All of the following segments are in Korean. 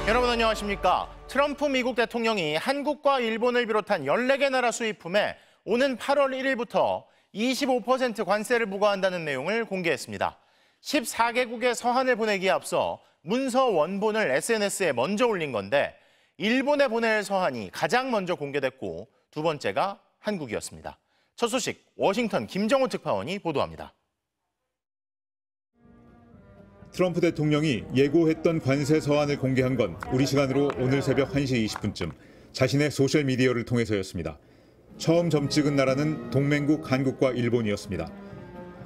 여러분 안녕하십니까? 트럼프 미국 대통령이 한국과 일본을 비롯한 14개 나라 수입품에 오는 8월 1일부터 25% 관세를 부과한다는 내용을 공개했습니다. 14개국의 서한을 보내기에 앞서 문서 원본을 SNS에 먼저 올린 건데 일본에 보낼 서한이 가장 먼저 공개됐고 두 번째가 한국이었습니다. 첫 소식 워싱턴 김정호 특파원이 보도합니다. 트럼프 대통령이 예고했던 관세 서한을 공개한 건 우리 시간으로 오늘 새벽 1시 20분쯤 자신의 소셜미디어를 통해서였습니다. 처음 점 찍은 나라는 동맹국 한국과 일본이었습니다.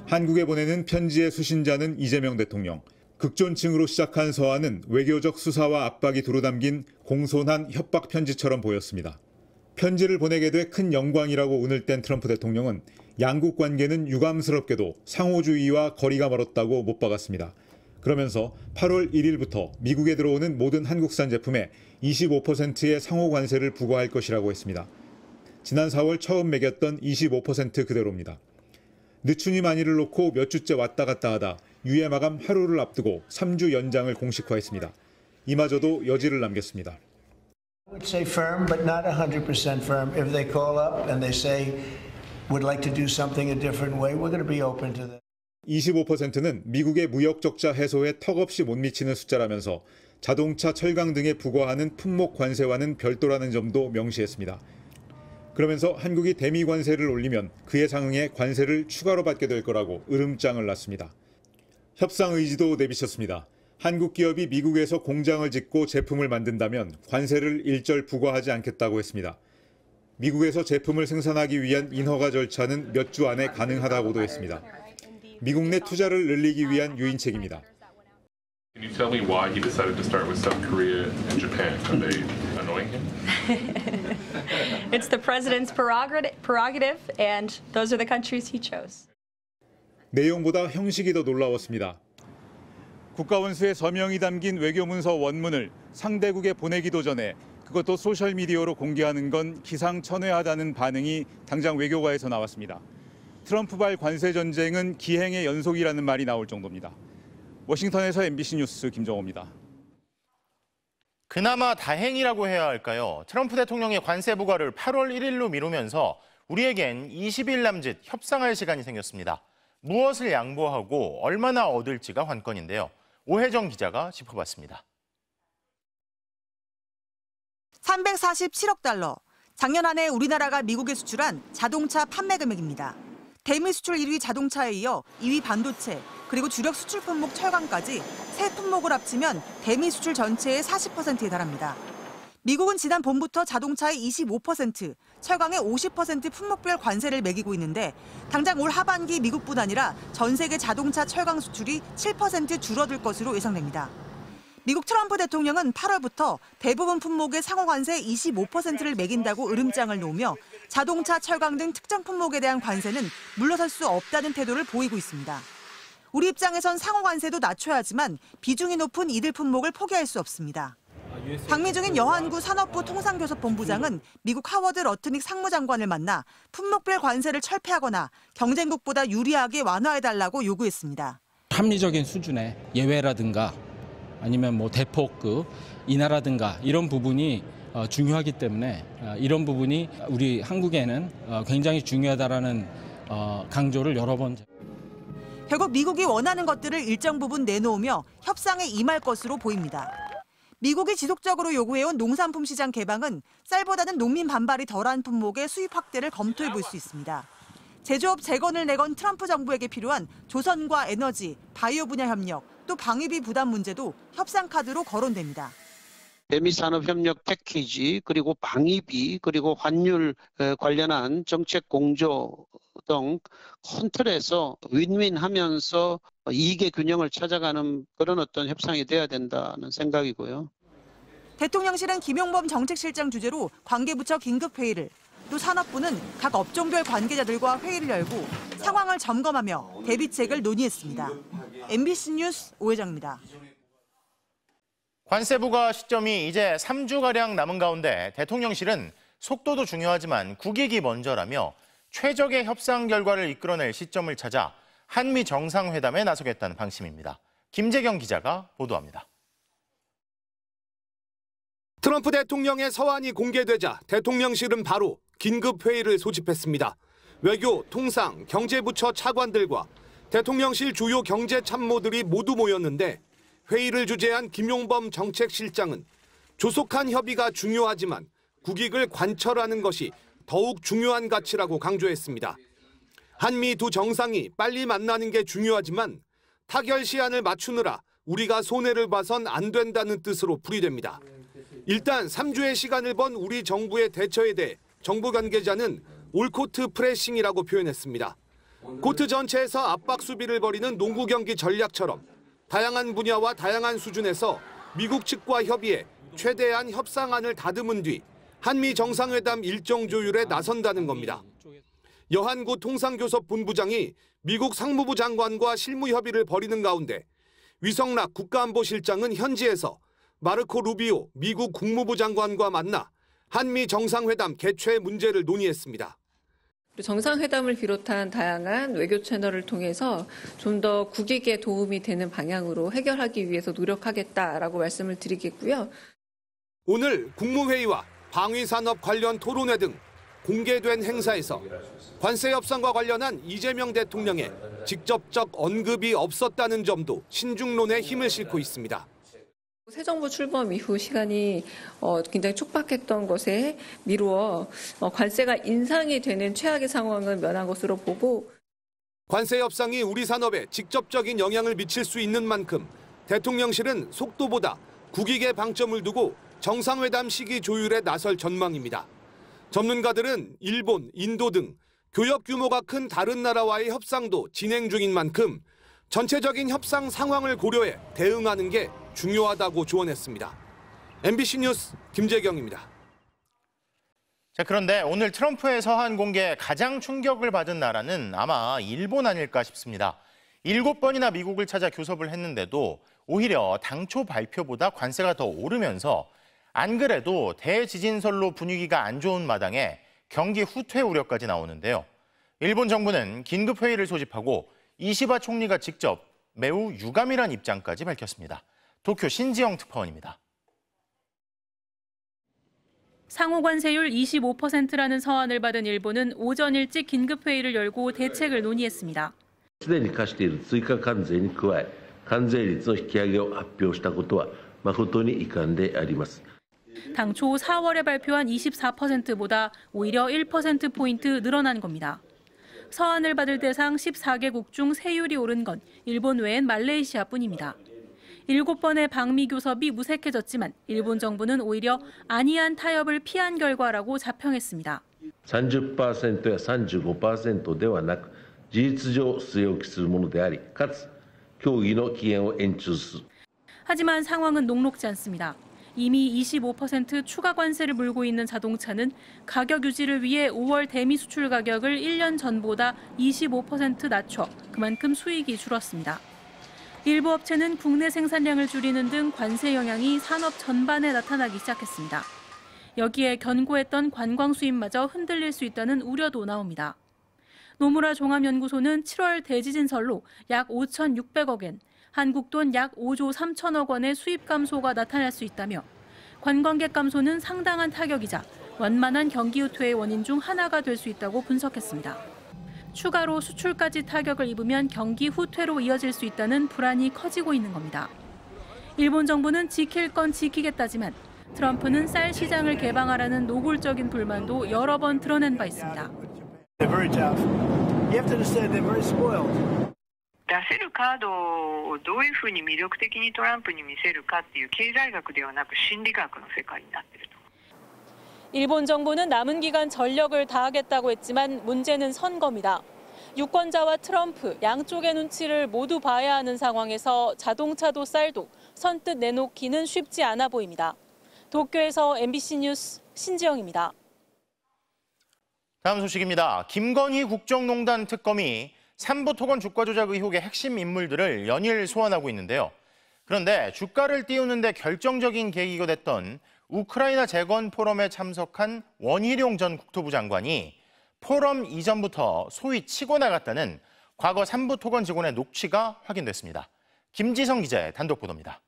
한국에 보내는 편지의 수신자는 이재명 대통령. 극존칭으로 시작한 서한은 외교적 수사와 압박이 두루 담긴 공손한 협박 편지처럼 보였습니다. 편지를 보내게 돼 큰 영광이라고 운을 뗀 트럼프 대통령은 양국 관계는 유감스럽게도 상호주의와 거리가 멀었다고 못 박았습니다. 그러면서 8월 1일부터 미국에 들어오는 모든 한국산 제품에 25%의 상호 관세를 부과할 것이라고 했습니다. 지난 4월 처음 매겼던 25% 그대로입니다. 늦추니 많이를 놓고 몇 주째 왔다 갔다 하다 유예 마감 하루를 앞두고 3주 연장을 공식화했습니다. 이마저도 여지를 남겼습니다. I would say firm, but not 100% firm. If they call up and they say, would like to do something a different way, we're going to be open to that. 25%는 미국의 무역 적자 해소에 턱없이 못 미치는 숫자라면서 자동차, 철강 등에 부과하는 품목 관세와는 별도라는 점도 명시했습니다. 그러면서 한국이 대미 관세를 올리면 그에 상응해 관세를 추가로 받게 될 거라고 으름장을 놨습니다. 협상 의지도 내비쳤습니다. 한국 기업이 미국에서 공장을 짓고 제품을 만든다면 관세를 일절 부과하지 않겠다고 했습니다. 미국에서 제품을 생산하기 위한 인허가 절차는 몇 주 안에 가능하다고도 했습니다. 미국 내 투자를 늘리기 위한 유인책입니다. Can you tell me why he decided to start with South Korea and Japan? Are they annoying him? It's the president's prerogative, and those are the countries he chose. 내용보다 형식이 더 놀라웠습니다. 국가원수의 서명이 담긴 외교문서 원문을 상대국에 보내기도 전에 그것도 소셜미디어로 공개하는 건 기상천외하다는 반응이 당장 외교가에서 나왔습니다. 트럼프발 관세 전쟁은 기행의 연속이라는 말이 나올 정도입니다. 워싱턴에서 MBC 뉴스 김정호입니다. 그나마 다행이라고 해야 할까요? 트럼프 대통령의 관세 부과를 8월 1일로 미루면서 우리에겐 20일 남짓 협상할 시간이 생겼습니다. 무엇을 양보하고 얼마나 얻을지가 관건인데요. 오혜정 기자가 짚어봤습니다. 347억 달러. 작년 한 해 우리나라가 미국에 수출한 자동차 판매 금액입니다. 대미 수출 1위 자동차에 이어 2위 반도체, 그리고 주력 수출 품목 철강까지 세 품목을 합치면 대미 수출 전체의 40%에 달합니다. 미국은 지난 봄부터 자동차의 25%, 철강의 50% 품목별 관세를 매기고 있는데 당장 올 하반기 미국뿐 아니라 전 세계 자동차 철강 수출이 7% 줄어들 것으로 예상됩니다. 미국 트럼프 대통령은 8월부터 대부분 품목의 상호관세 25%를 매긴다고 으름장을 놓으며 자동차, 철강 등 특정 품목에 대한 관세는 물러설 수 없다는 태도를 보이고 있습니다. 우리 입장에선 상호관세도 낮춰야지만 비중이 높은 이들 품목을 포기할 수 없습니다. 박미중인 여한구 산업부 통상교섭본부장은 미국 하워드 러트닉 상무장관을 만나 품목별 관세를 철폐하거나 경쟁국보다 유리하게 완화해달라고 요구했습니다. 합리적인 수준의 예외라든가 아니면 대폭 인하라든가 이런 부분이 중요하기 때문에 이런 부분이 우리 한국에는 굉장히 중요하다라는 강조를 여러 번. 결국 미국이 원하는 것들을 일정 부분 내놓으며 협상에 임할 것으로 보입니다. 미국이 지속적으로 요구해온 농산품 시장 개방은 쌀보다는 농민 반발이 덜한 품목의 수입 확대를 검토해 볼 수 있습니다. 제조업 재건을 내건 트럼프 정부에게 필요한 조선과 에너지, 바이오 분야 협력, 또 방위비 부담 문제도 협상 카드로 거론됩니다. 대미 산업협력 패키지, 그리고 방위비, 그리고 환율 관련한 정책 공조 등 큰 틀에서 윈윈하면서 이익의 균형을 찾아가는 그런 어떤 협상이 돼야 된다는 생각이고요. 대통령실은 김용범 정책실장 주재로 관계부처 긴급회의를, 또 산업부는 각 업종별 관계자들과 회의를 열고 상황을 점검하며 대비책을 논의했습니다. MBC 뉴스 오혜정입니다. 관세 부과 시점이 이제 3주가량 남은 가운데 대통령실은 속도도 중요하지만 국익이 먼저라며 최적의 협상 결과를 이끌어낼 시점을 찾아 한미 정상회담에 나서겠다는 방침입니다. 김재경 기자가 보도합니다. 트럼프 대통령의 서한이 공개되자 대통령실은 바로 긴급회의를 소집했습니다. 외교, 통상, 경제부처 차관들과 대통령실 주요 경제참모들이 모두 모였는데 회의를 주재한 김용범 정책실장은 조속한 협의가 중요하지만 국익을 관철하는 것이 더욱 중요한 가치라고 강조했습니다. 한미 두 정상이 빨리 만나는 게 중요하지만 타결 시한을 맞추느라 우리가 손해를 봐선 안 된다는 뜻으로 풀이됩니다. 일단 3주의 시간을 번 우리 정부의 대처에 대해 정부 관계자는 올코트 프레싱이라고 표현했습니다. 코트 전체에서 압박 수비를 벌이는 농구 경기 전략처럼 다양한 분야와 다양한 수준에서 미국 측과 협의해 최대한 협상안을 다듬은 뒤 한미 정상회담 일정 조율에 나선다는 겁니다. 여한구 통상교섭 본부장이 미국 상무부 장관과 실무 협의를 벌이는 가운데 위성락 국가안보실장은 현지에서 마르코 루비오 미국 국무부 장관과 만나 한미 정상회담 개최 문제를 논의했습니다. 정상회담을 비롯한 다양한 외교 채널을 통해서 좀 더 국익에 도움이 되는 방향으로 해결하기 위해서 노력하겠다라고 말씀을 드리겠고요. 오늘 국무회의와 방위산업 관련 토론회 등 공개된 행사에서 관세 협상과 관련한 이재명 대통령의 직접적 언급이 없었다는 점도 신중론에 힘을 싣고 있습니다. 새 정부 출범 이후 시간이 굉장히 촉박했던 것에 미루어 관세가 인상이 되는 최악의 상황을 면한 것으로 보고 관세 협상이 우리 산업에 직접적인 영향을 미칠 수 있는 만큼 대통령실은 속도보다 국익에 방점을 두고 정상회담 시기 조율에 나설 전망입니다. 전문가들은 일본, 인도 등 교역 규모가 큰 다른 나라와의 협상도 진행 중인 만큼 전체적인 협상 상황을 고려해 대응하는 게 중요하다고 조언했습니다. MBC 뉴스 김재경입니다. 자, 그런데 오늘 트럼프의 서한 공개에 가장 충격을 받은 나라는 아마 일본 아닐까 싶습니다. 7번이나 미국을 찾아 교섭을 했는데도 오히려 당초 발표보다 관세가 더 오르면서 안 그래도 대지진설로 분위기가 안 좋은 마당에 경기 후퇴 우려까지 나오는데요. 일본 정부는 긴급회의를 소집하고 이시바 총리가 직접 매우 유감이란 입장까지 밝혔습니다. 도쿄 신지영 특파원입니다. 상호 관세율 25%라는 서한을 받은 일본은 오전 일찍 긴급회의를 열고 대책을 논의했습니다. すでに課している追加関税に加え、関税率の引き上げを発表したことは誠に遺憾であります。 당초 4월에 발표한 24%보다 오히려 1%포인트 늘어난 겁니다. 서한을 받을 대상 14개국 중 세율이 오른 건 일본 외엔 말레이시아뿐입니다. 7번의 방미 교섭이 무색해졌지만 일본 정부는 오히려 안이한 타협을 피한 결과라고 자평했습니다. 30%야 35%ではなく事実上据え置きするものであり、かつ協議の期限を延長する. 하지만 상황은 녹록지 않습니다. 이미 25% 추가 관세를 물고 있는 자동차는 가격 유지를 위해 5월 대미 수출 가격을 1년 전보다 25% 낮춰 그만큼 수익이 줄었습니다. 일부 업체는 국내 생산량을 줄이는 등 관세 영향이 산업 전반에 나타나기 시작했습니다. 여기에 견고했던 관광 수입마저 흔들릴 수 있다는 우려도 나옵니다. 노무라 종합연구소는 7월 대지진설로 약 5,600억 엔, 한국 돈 약 5조 3천억 원의 수입 감소가 나타날 수 있다며 관광객 감소는 상당한 타격이자 완만한 경기 후퇴의 원인 중 하나가 될 수 있다고 분석했습니다. 추가로 수출까지 타격을 입으면 경기 후퇴로 이어질 수 있다는 불안이 커지고 있는 겁니다. 일본 정부는 지킬 건 지키겠다지만 트럼프는 쌀 시장을 개방하라는 노골적인 불만도 여러 번 드러낸 바 있습니다. 出せるカードをどういうふうに魅力的にトランプに見せるかっていう経済学ではなく心理学の世界になっていると. 일본 정부는 남은 기간 전력을 다하겠다고 했지만 문제는 선거입니다. 유권자와 트럼프 양쪽의 눈치를 모두 봐야 하는 상황에서 자동차도 쌀도 선뜻 내놓기는 쉽지 않아 보입니다. 도쿄에서 MBC 뉴스 신지영입니다. 다음 소식입니다. 김건희 국정농단 특검이 삼부 토건 주가 조작 의혹의 핵심 인물들을 연일 소환하고 있는데요. 그런데 주가를 띄우는 데 결정적인 계기가 됐던 우크라이나 재건 포럼에 참석한 원희룡 전 국토부 장관이 포럼 이전부터 소위 치고 나갔다는 과거 삼부 토건 직원의 녹취가 확인됐습니다. 김지성 기자의 단독 보도입니다.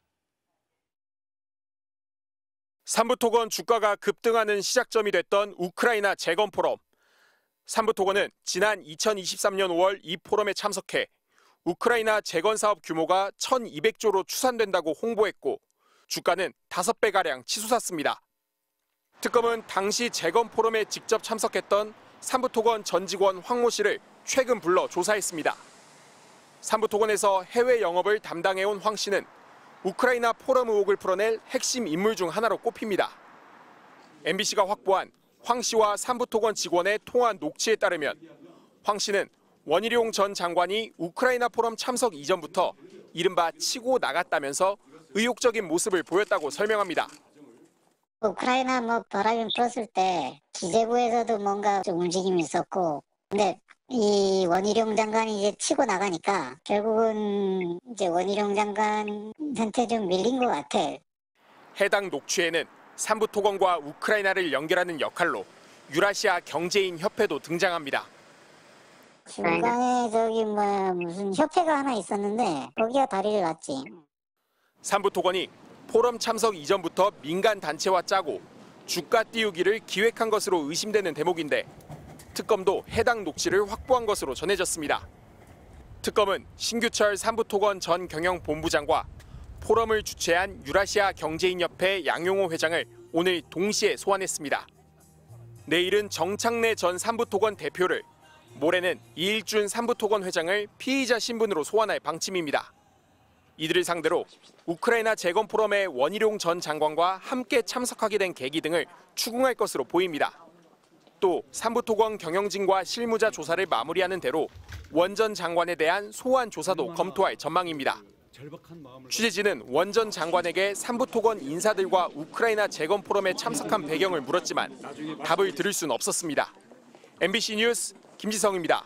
삼부토건 주가가 급등하는 시작점이 됐던 우크라이나 재건 포럼. 삼부토건은 지난 2023년 5월 이 포럼에 참석해 우크라이나 재건 사업 규모가 1,200조로 추산된다고 홍보했고 주가는 5배가량 치솟았습니다. 특검은 당시 재건 포럼에 직접 참석했던 삼부토건 전 직원 황모 씨를 최근 불러 조사했습니다. 삼부토건에서 해외 영업을 담당해온 황 씨는 우크라이나 포럼 의혹을 풀어낼 핵심 인물 중 하나로 꼽힙니다. MBC가 확보한 황 씨와 삼부토건 직원의 통화 녹취에 따르면 황 씨는 원희룡 전 장관이 우크라이나 포럼 참석 이전부터 이른바 치고 나갔다면서 의욕적인 모습을 보였다고 설명합니다. 우크라이나 바람이 불었을 때 기재부에서도 뭔가 좀 움직임이 있었고, 근데 이 원희룡 장관이 이제 치고 나가니까 결국은 이제 원희룡 장관한테 좀 밀린 것 같아. 해당 녹취에는 삼부토건과 우크라이나를 연결하는 역할로 유라시아 경제인 협회도 등장합니다. 중간에 무슨 협회가 하나 있었는데 거기가 다리를 놨지. 삼부토건이 포럼 참석 이전부터 민간 단체와 짜고 주가 띄우기를 기획한 것으로 의심되는 대목인데 특검도 해당 녹취를 확보한 것으로 전해졌습니다. 특검은 신규철 삼부토건 전 경영본부장과 포럼을 주최한 유라시아 경제인협회 양용호 회장을 오늘 동시에 소환했습니다. 내일은 정창래 전 삼부토건 대표를, 모레는 이일준 삼부토건 회장을 피의자 신분으로 소환할 방침입니다. 이들을 상대로 우크라이나 재건 포럼의 원희룡 전 장관과 함께 참석하게 된 계기 등을 추궁할 것으로 보입니다. 또 삼부토건 경영진과 실무자 조사를 마무리하는 대로 원 전 장관에 대한 소환 조사도 검토할 전망입니다. 취재진은 원 전 장관에게 삼부토건 인사들과 우크라이나 재건 포럼에 참석한 배경을 물었지만 답을 들을 수는 없었습니다. MBC 뉴스 김지성입니다.